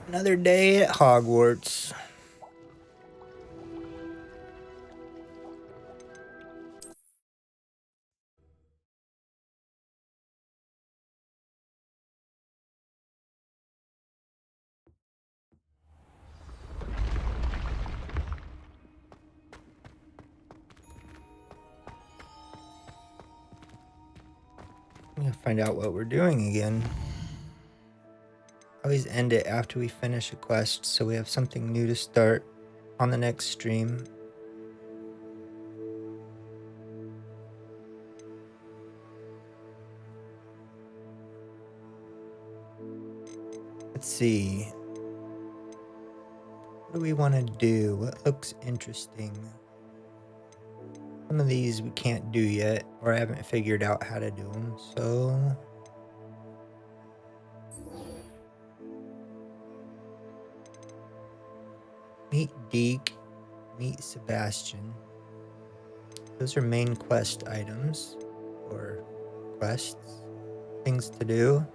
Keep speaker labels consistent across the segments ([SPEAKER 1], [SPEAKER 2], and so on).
[SPEAKER 1] Another day at Hogwarts. I'm gonna find out what we're doing again. Always end it after we finish a quest so we have something new to start on the next stream. Let's see. What do we want to do? What looks interesting? Some of these we can't do yet, or I haven't figured out how to do them, so... Meet Deke, meet Sebastian. Those are main quest items, or quests, things to do.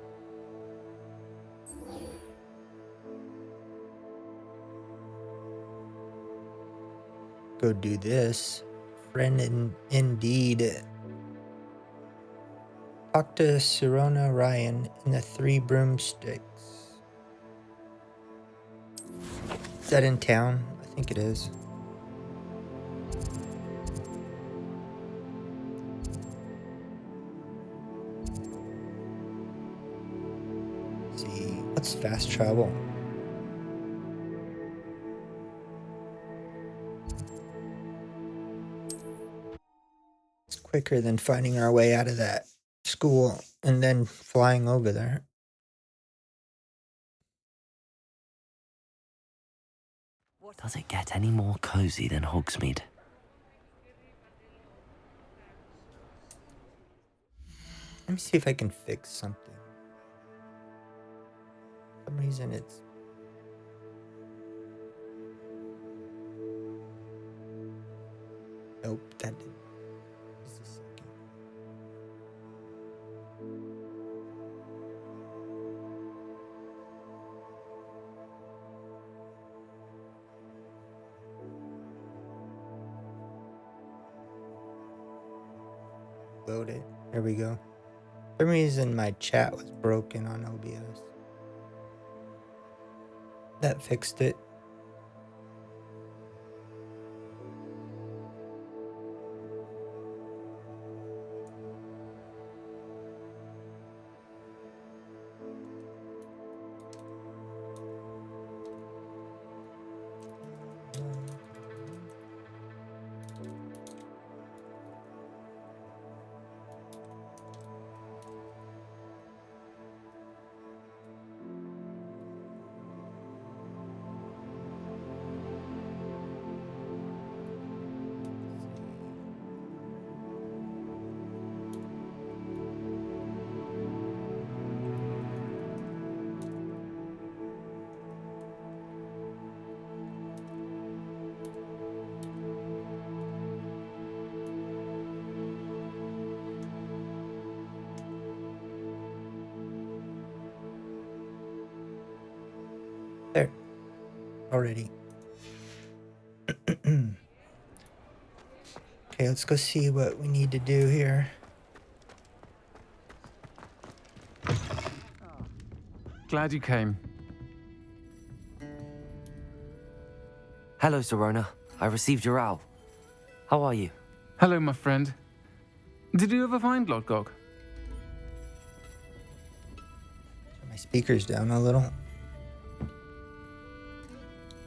[SPEAKER 1] Go do this. Friend indeed. Talk to Sirona Ryan in the Three Broomsticks. Is that in town? I think it is. Let's see, what's fast travel? It's quicker than finding our way out of that school and then flying over there.
[SPEAKER 2] Does it get any more cozy than Hogsmeade?
[SPEAKER 1] Let me see if I can fix something. For some reason it's... Nope, that didn't. Just a second. Load it. There we go. For some reason my chat was broken on OBS. That fixed it. There. Already. Okay, let's go see what we need to do here.
[SPEAKER 3] Glad you came.
[SPEAKER 2] Hello, Sirona. I received your owl. How are you?
[SPEAKER 3] Hello, my friend. Did you ever find Lodgok?
[SPEAKER 1] Turn my speakers down a little.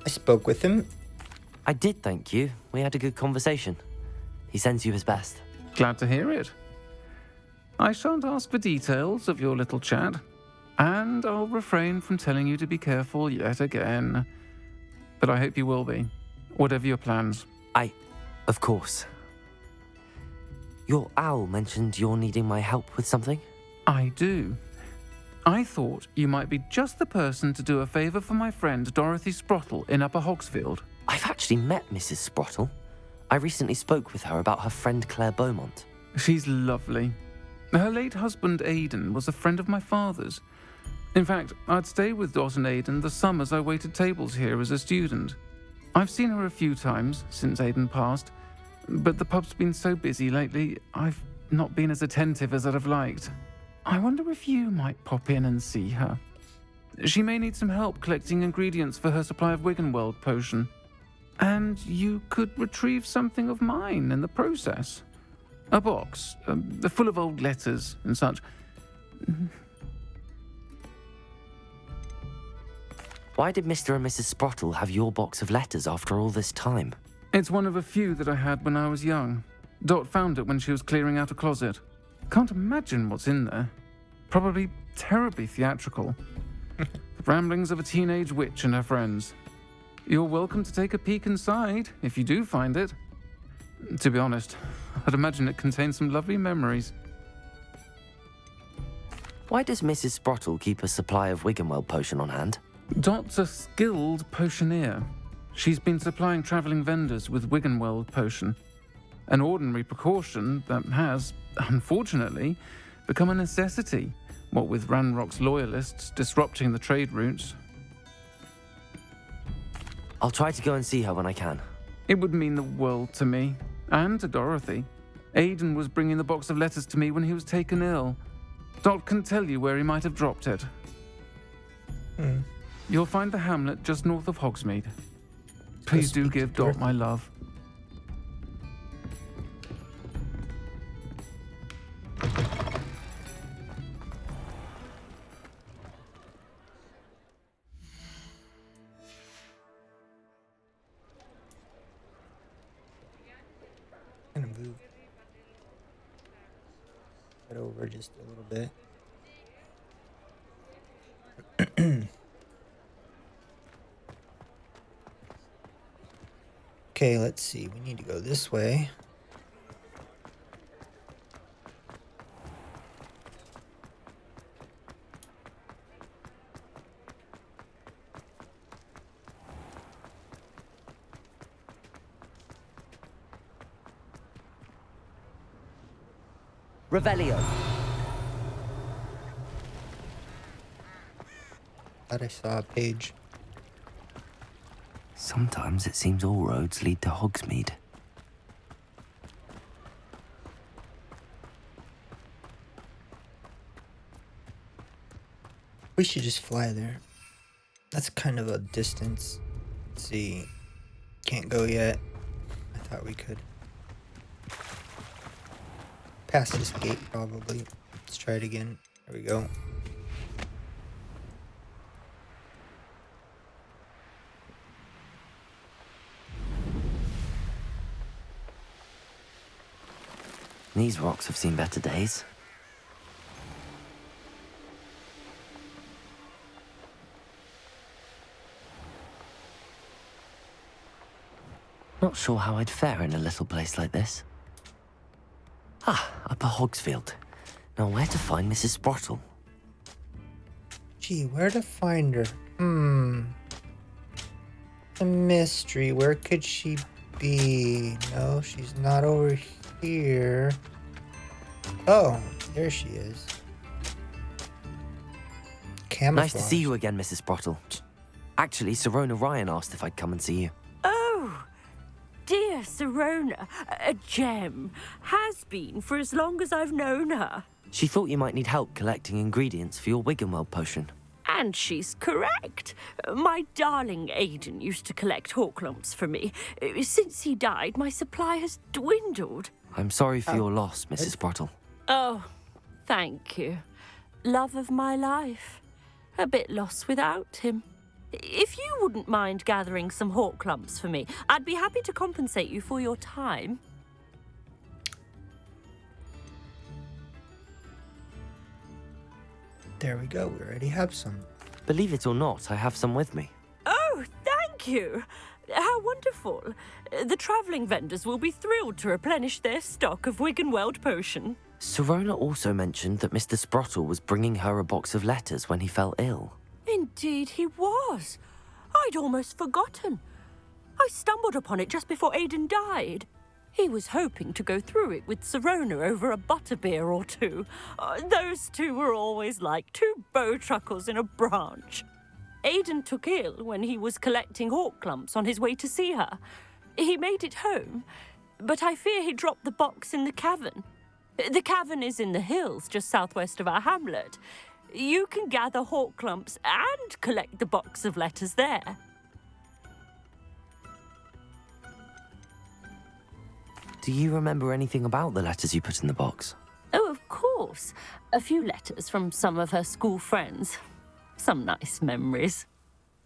[SPEAKER 1] I spoke with him.
[SPEAKER 2] I did, thank you. We had a good conversation. He sends you his best.
[SPEAKER 3] Glad to hear it. I shan't ask for details of your little chat, and I'll refrain from telling you to be careful yet again. But I hope you will be, whatever your plans.
[SPEAKER 2] Of course. Your owl mentioned you're needing my help with something?
[SPEAKER 3] I do. I thought you might be just the person to do a favour for my friend Dorothy Sprottle in Upper Hogsfield.
[SPEAKER 2] I've actually met Mrs. Sprottle. I recently spoke with her about her friend Claire Beaumont.
[SPEAKER 3] She's lovely. Her late husband Aidan was a friend of my father's. In fact, I'd stay with Dot and Aiden the summers I waited tables here as a student. I've seen her a few times since Aiden passed, but the pub's been so busy lately, I've not been as attentive as I'd have liked. I wonder if you might pop in and see her. She may need some help collecting ingredients for her supply of Wiggenweld potion. And you could retrieve something of mine in the process. A box, full of old letters and such.
[SPEAKER 2] Why did Mr. and Mrs. Sprottle have your box of letters after all this time?
[SPEAKER 3] It's one of a few that I had when I was young. Dot found it when she was clearing out a closet. Can't imagine what's in there. Probably terribly theatrical. The ramblings of a teenage witch and her friends. You're welcome to take a peek inside, if you do find it. To be honest, I'd imagine it contains some lovely memories.
[SPEAKER 2] Why does Mrs. Sprottle keep a supply of Wiggenweld potion on hand?
[SPEAKER 3] Dot's a skilled potioneer. She's been supplying travelling vendors with Wiggenweld potion. An ordinary precaution that has, unfortunately, become a necessity, what with Ranrock's loyalists disrupting the trade routes.
[SPEAKER 2] I'll try to go and see her when I can.
[SPEAKER 3] It would mean the world to me, and to Dorothy. Aiden was bringing the box of letters to me when he was taken ill. Dot can tell you where he might have dropped it. You'll find the hamlet just north of Hogsmeade. Please do give Dot my love.
[SPEAKER 1] Gonna move it over just a little bit. Okay, let's see. We need to go this way.
[SPEAKER 2] Revelio.
[SPEAKER 1] Thought I saw a page.
[SPEAKER 2] Sometimes it seems all roads lead to Hogsmeade.
[SPEAKER 1] We should just fly there. That's kind of a distance. Let's see. Can't go yet. I thought we could. Past this gate, probably. Let's try it again. There we go.
[SPEAKER 2] These rocks have seen better days. Not sure how I'd fare in a little place like this. Ah, Upper Hogsfield. Now where to find Mrs. Sprottle?
[SPEAKER 1] Gee, where to find her? A mystery. Where could she be? No, she's not over here. Oh, there she is. Camouflage.
[SPEAKER 2] Nice to see you again, Mrs. Sprottle. Actually, Sirona Ryan asked if I'd come and see you.
[SPEAKER 4] Oh, dear Sirona, a gem. Has been for as long as I've known her.
[SPEAKER 2] She thought you might need help collecting ingredients for your Wiggenweld potion.
[SPEAKER 4] And she's correct. My darling Aiden used to collect Horklumps for me. Since he died, my supply has dwindled.
[SPEAKER 2] I'm sorry for your loss, Mrs. Sprottle.
[SPEAKER 4] Oh, thank you. Love of my life. A bit lost without him. If you wouldn't mind gathering some Horklumps for me, I'd be happy to compensate you for your time.
[SPEAKER 1] There we go. We already have some.
[SPEAKER 2] Believe it or not, I have some with me.
[SPEAKER 4] Oh, thank you. How wonderful. The travelling vendors will be thrilled to replenish their stock of Wiggenweld potion.
[SPEAKER 2] Sirona also mentioned that Mr. Sprottle was bringing her a box of letters when he fell ill.
[SPEAKER 4] Indeed he was. I'd almost forgotten. I stumbled upon it just before Aiden died. He was hoping to go through it with Sirona over a butterbeer or two. Those two were always like two bowtruckles in a branch. Aidan took ill when he was collecting hawk clumps on his way to see her. He made it home, but I fear he dropped the box in the cavern. The cavern is in the hills just southwest of our hamlet. You can gather hawk clumps and collect the box of letters there.
[SPEAKER 2] Do you remember anything about the letters you put in the box?
[SPEAKER 4] Oh, of course. A few letters from some of her school friends. Some nice memories.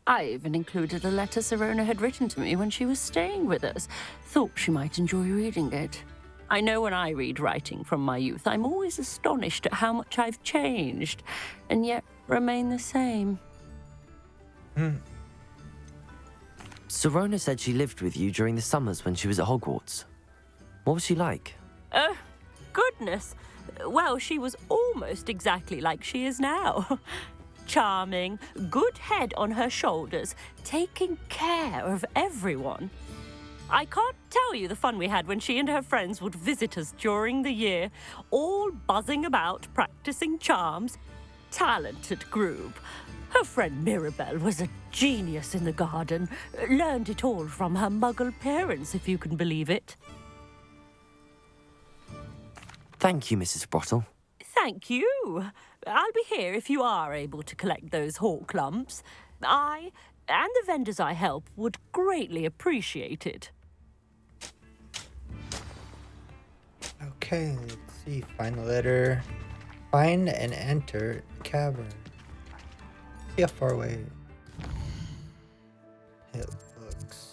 [SPEAKER 4] I even included a letter Sirona had written to me when she was staying with us. Thought she might enjoy reading it. I know when I read writing from my youth, I'm always astonished at how much I've changed, and yet remain the same.
[SPEAKER 2] Sirona said she lived with you during the summers when she was at Hogwarts. What was she like?
[SPEAKER 4] Goodness. Well, she was almost exactly like she is now. Charming, good head on her shoulders, taking care of everyone. I can't tell you the fun we had when she and her friends would visit us during the year, all buzzing about, practicing charms. Talented group. Her friend Mirabelle was a genius in the garden. Learned it all from her muggle parents, if you can believe it.
[SPEAKER 2] Thank you, Mrs. Sprottle.
[SPEAKER 4] Thank you. I'll be here if you are able to collect those hawk lumps. I and the vendors I help would greatly appreciate it.
[SPEAKER 1] Okay, let's see. Find the letter. Find and enter the cavern. See how far away it looks.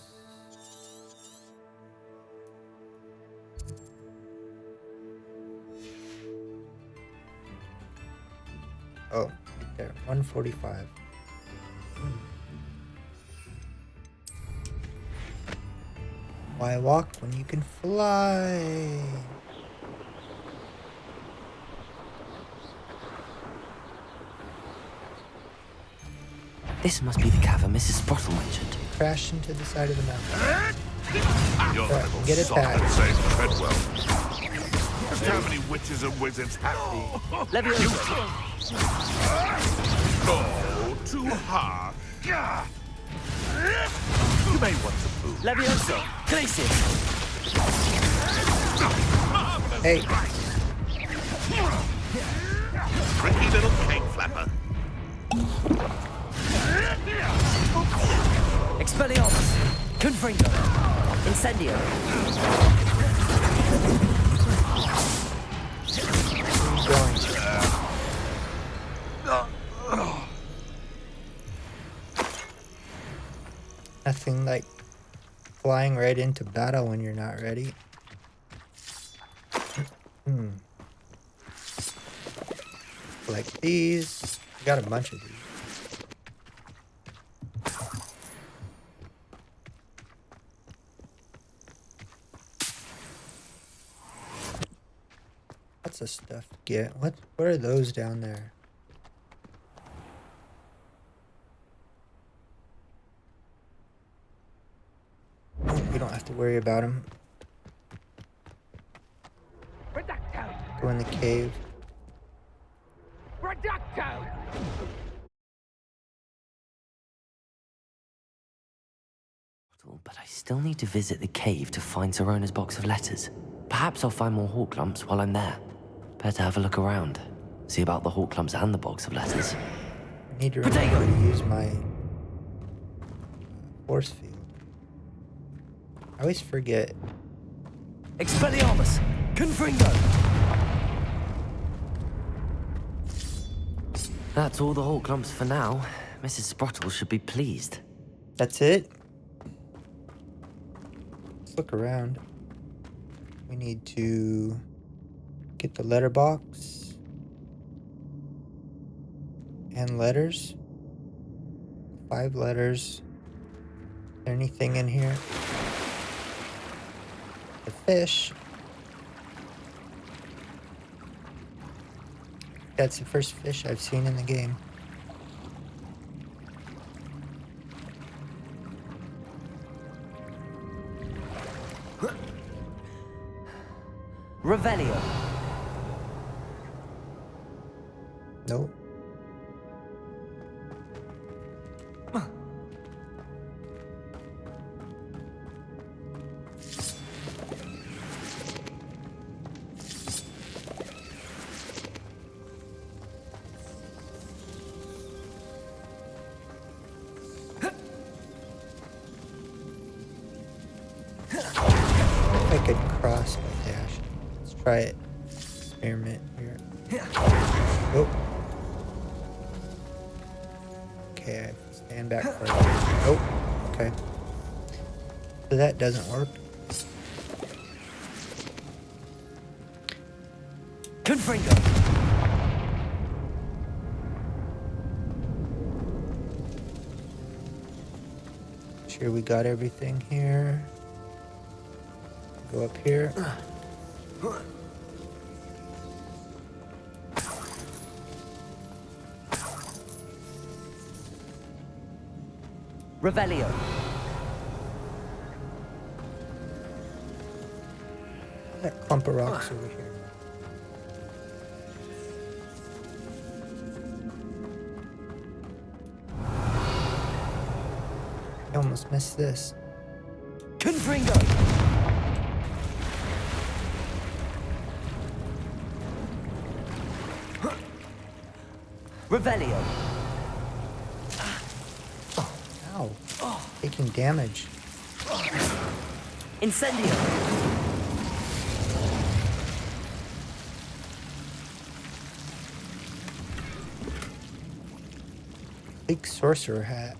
[SPEAKER 1] Oh, right there. 145. Why walk when you can fly?
[SPEAKER 2] This must be the cavern Mrs. Sprottle mentioned.
[SPEAKER 1] Crash into the side of the mountain.
[SPEAKER 5] Your
[SPEAKER 1] Right,
[SPEAKER 5] little
[SPEAKER 1] get it
[SPEAKER 5] soft
[SPEAKER 1] back.
[SPEAKER 5] says Treadwell. Just how many witches and wizards have we? No, too harsh. You may want some food.
[SPEAKER 2] Levioso! Glacier!
[SPEAKER 1] Hey,
[SPEAKER 5] Tricky little cake flapper.
[SPEAKER 2] Expelliarmus! Confringo! Incendio!
[SPEAKER 1] going. Nothing like flying right into battle when you're not ready. Like these. I got a bunch of these. Lots of stuff to get. What are those down there? We don't have to worry about them. Go in the cave.
[SPEAKER 2] But I still need to visit the cave to find Sirona's box of letters. Perhaps I'll find more hawk lumps while I'm there. Better have a look around. See about the hawk lumps and the box of letters.
[SPEAKER 1] I need to remember to use my force field. I always forget.
[SPEAKER 2] Expelliarmus! Confringo! That's all the hawk lumps for now. Mrs. Sprottle should be pleased.
[SPEAKER 1] That's it? Let's look around. We need to get the letter box and letters. 5 letters. Is there anything in here? The fish. That's the first fish I've seen in the game.
[SPEAKER 2] Revelio.
[SPEAKER 1] Nope. I could cross my dash. Let's try it. Experiment here. Oh. Okay, I have to stand back for it. Oh, okay. So that doesn't work.
[SPEAKER 2] Confringo.
[SPEAKER 1] Sure we got everything here. Go up here.
[SPEAKER 2] Revelio.
[SPEAKER 1] That clump of rocks over here. I almost missed this.
[SPEAKER 2] Confringo. Revelio.
[SPEAKER 1] Ow. Taking damage.
[SPEAKER 2] Incendio.
[SPEAKER 1] Big sorcerer hat.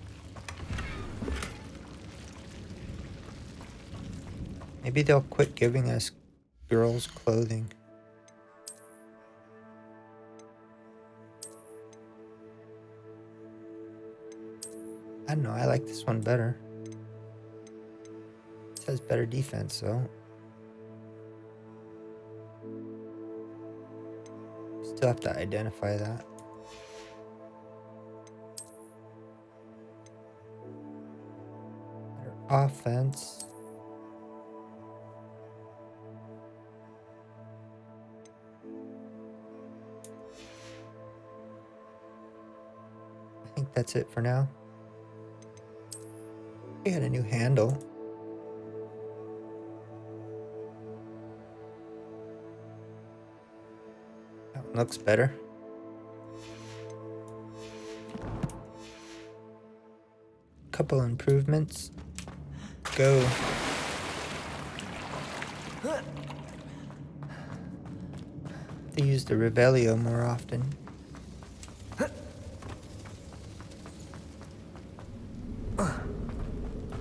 [SPEAKER 1] Maybe they'll quit giving us girls' clothing. I don't know, I like this one better. It has better defense, though. Still have to identify that. Better offense. I think that's it for now. We had a new handle. That one looks better. Couple improvements. Go. They use the Revelio more often.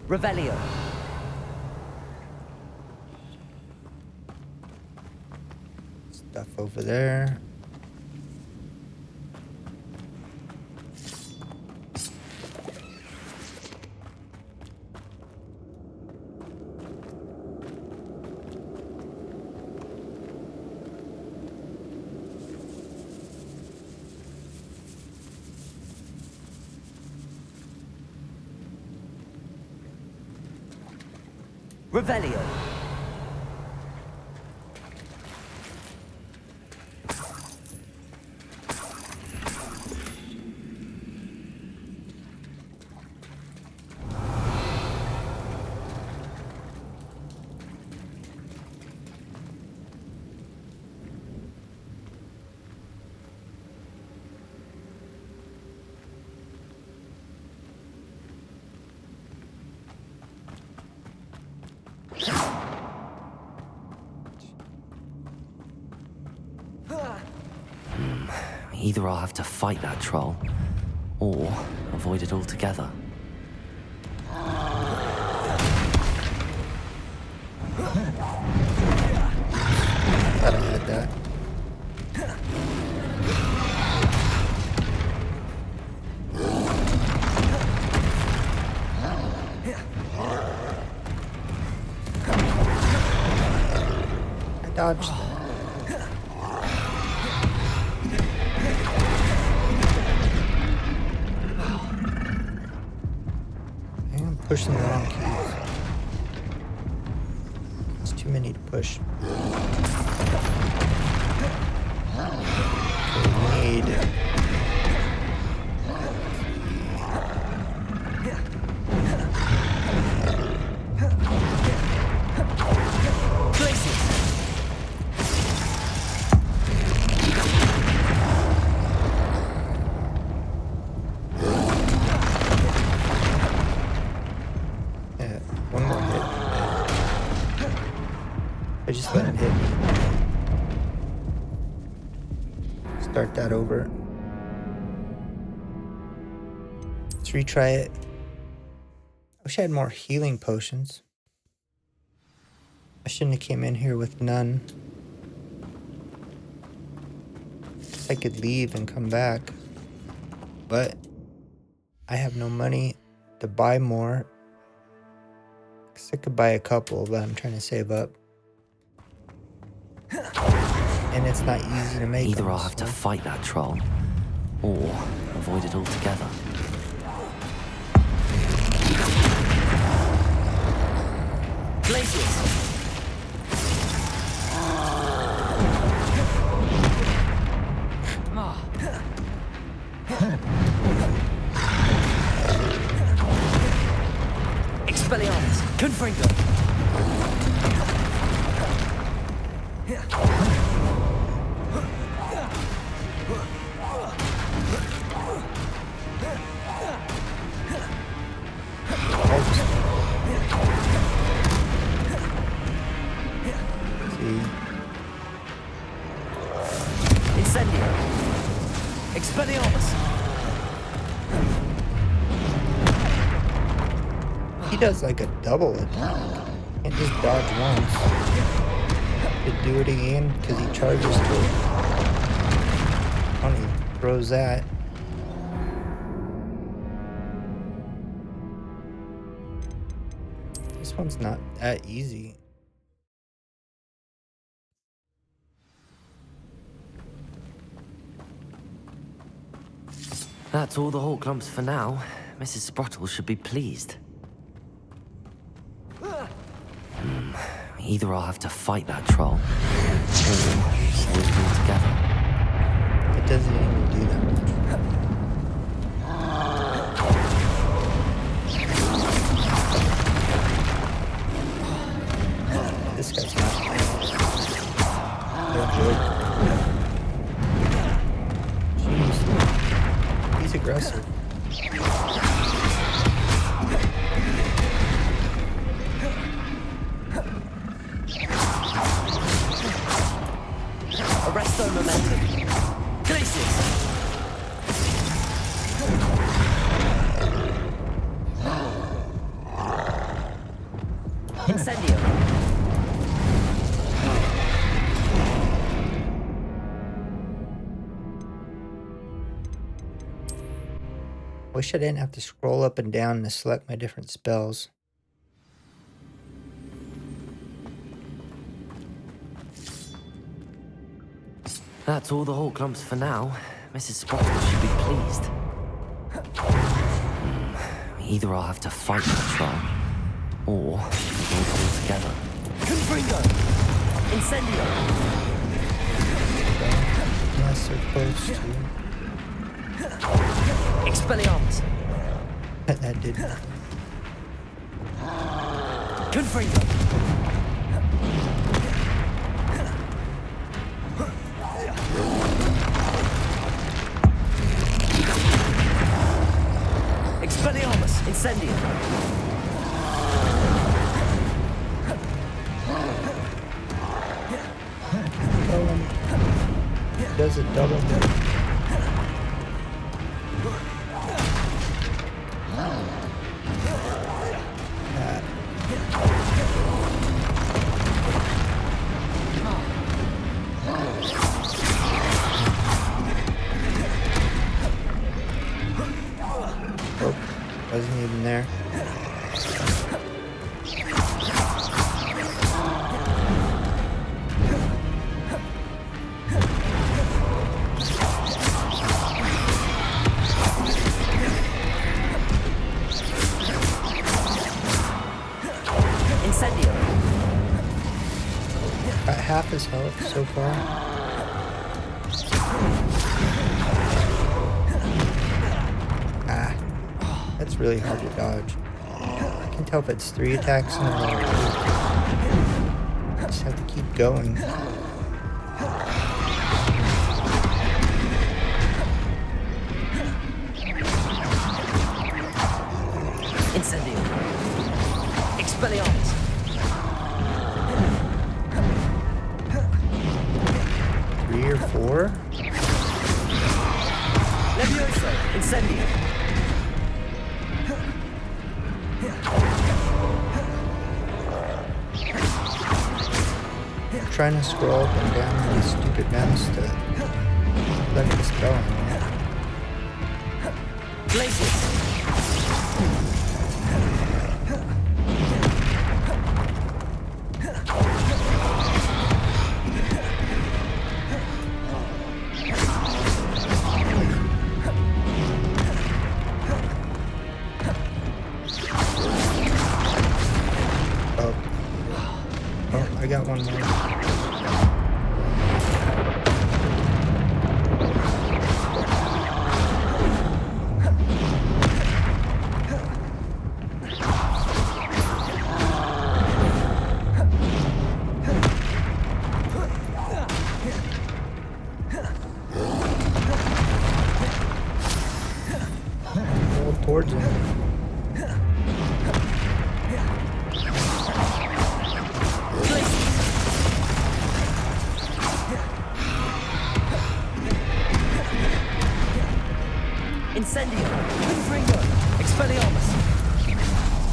[SPEAKER 2] Revelio.
[SPEAKER 1] Stuff over there.
[SPEAKER 2] Revelio. Either I'll have to fight that troll, or avoid it altogether.
[SPEAKER 1] Thought I had that. I dodged that. Pushing the wrong keys. It's too many to push. We need... Yeah, one more hit. I just let him hit me. Start that over. Let's retry it. I wish I had more healing potions. I shouldn't have came in here with none. I could leave and come back. But I have no money to buy more. I could buy a couple, but I'm trying to save up. And it's not easy to make
[SPEAKER 2] Either
[SPEAKER 1] them,
[SPEAKER 2] I'll have to
[SPEAKER 1] so-
[SPEAKER 2] fight that troll, or avoid it altogether.
[SPEAKER 6] Glaciers! Expelliarmus! Confringo!
[SPEAKER 1] See,
[SPEAKER 6] Incendio! Expelliarmus!
[SPEAKER 1] he does like a double attack. Can't just dodge once. Could do it again because he charges to it. Funny, throws that. This one's not that easy.
[SPEAKER 2] That's all the Hawk Lumps for now. Mrs. Sprottle should be pleased. Either I'll have to fight that troll, or avoid it altogether.
[SPEAKER 1] It doesn't even do that much. This guy's not good. Jeez. He's aggressive.
[SPEAKER 6] Arresto momentum! Glaciers! Incendio!
[SPEAKER 1] Wish I didn't have to scroll up and down to select my different spells.
[SPEAKER 2] That's all the Hawk Lumps for now. Mrs. Sprottle should be pleased. Either I'll have to fight that troll, or avoid it altogether.
[SPEAKER 6] Confringo! Incendio!
[SPEAKER 1] Unless they're close to.
[SPEAKER 6] Expelliarmus!
[SPEAKER 1] That did nothing.
[SPEAKER 6] Confringo! Expelliarmus! Incendio!
[SPEAKER 1] Does it double hit? Oh, wasn't even there. half his health so far. Ah, that's really hard to dodge. I can tell if it's 3 attacks in a row. Just have to keep going.
[SPEAKER 6] Incendio. Expelliarmus.
[SPEAKER 1] 3 or 4?
[SPEAKER 6] Levioso. Incendio.
[SPEAKER 1] I'm trying to scroll up and down with this stupid mouse to let me spell on it.
[SPEAKER 6] Glacius.
[SPEAKER 1] Oh, I got one more. Roll towards him.
[SPEAKER 6] Incendio. Confringo. Expelliarmus.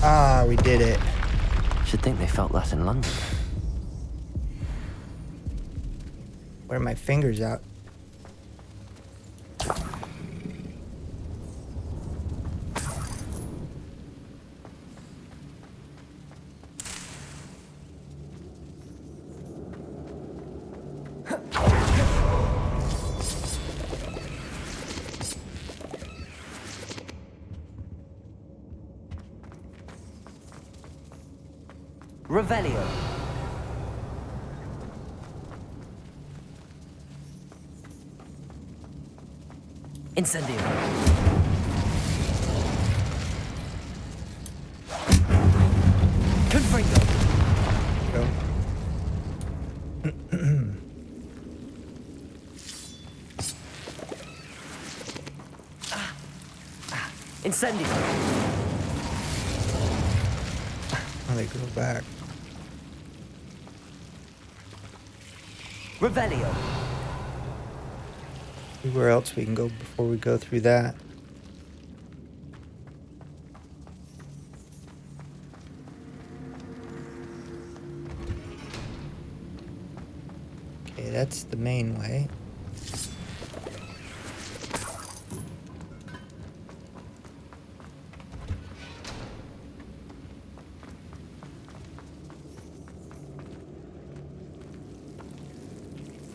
[SPEAKER 1] Ah, we did it.
[SPEAKER 2] Should think they felt that in London.
[SPEAKER 1] Where are my fingers out?
[SPEAKER 6] Revelio. Incendio. Confringo.
[SPEAKER 1] Go.
[SPEAKER 6] Incendio.
[SPEAKER 1] Oh, they go back.
[SPEAKER 6] Revelio.
[SPEAKER 1] See where else we can go before we go through that. Okay, that's the main way.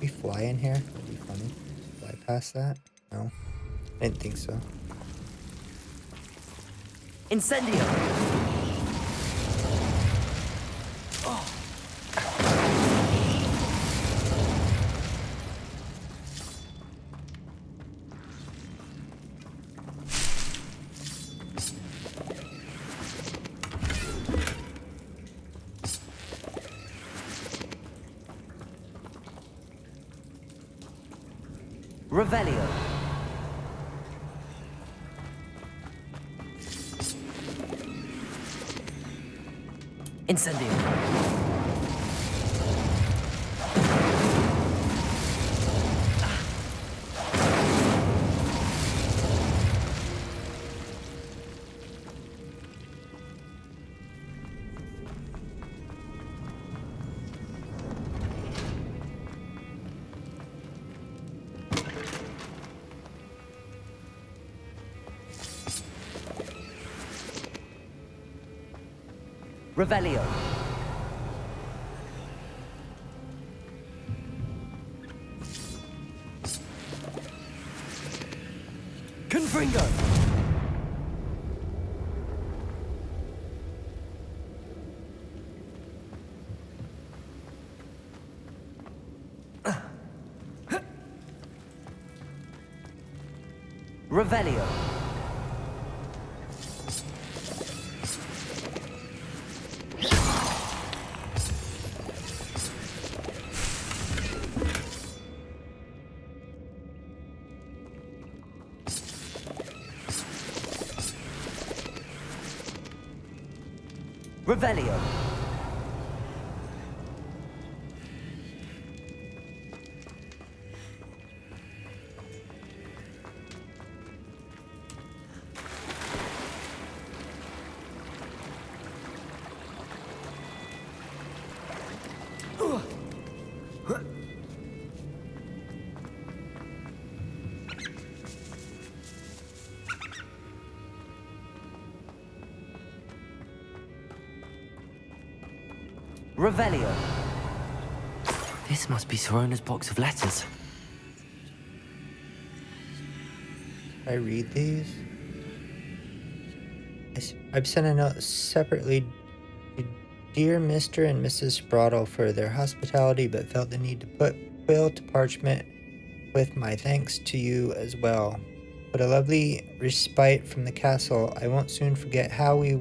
[SPEAKER 1] We fly in here? That'd be funny. Fly past that? No. I didn't think so.
[SPEAKER 6] Incendio. Revelio. Incendio. Revelio. Confringo. Revelio. Revelio. Revelio.
[SPEAKER 2] This must be Sorona's box of letters.
[SPEAKER 1] I read these. I've sent a note separately to dear Mr. and Mrs. Sprottle for their hospitality, but felt the need to put quill to parchment with my thanks to you as well. What a lovely respite from the castle. I won't soon forget how we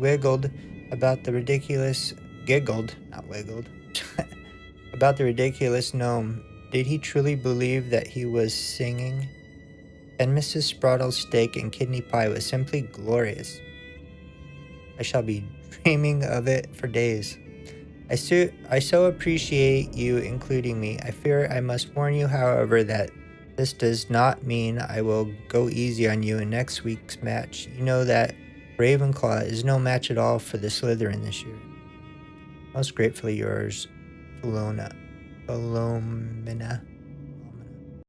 [SPEAKER 1] giggled, not wiggled, about the ridiculous gnome. Did he truly believe that he was singing? And Mrs. Sprottle's steak and kidney pie was simply glorious. I shall be dreaming of it for days. I so appreciate you including me. I fear I must warn you, however, that this does not mean I will go easy on you in next week's match. You know that Ravenclaw is no match at all for the Slytherin this year. Most gratefully yours, Philomena.